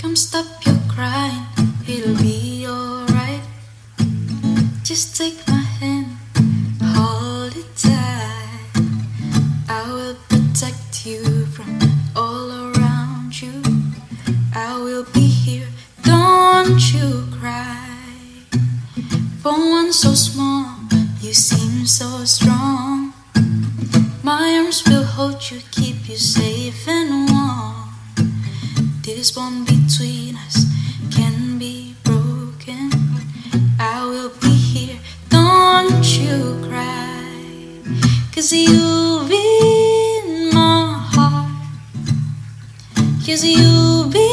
Come stop your crying, it'll be alright. Just take my hand, hold it tight. I will protect you from all around you. I will be here, don't you cry. For one so small, you seem so strong. My arms will hold you, keep you safe and warm. This bond between us can be broken. I will be here, don't you cry. 'Cause you'll be in my heart. 'Cause you'll be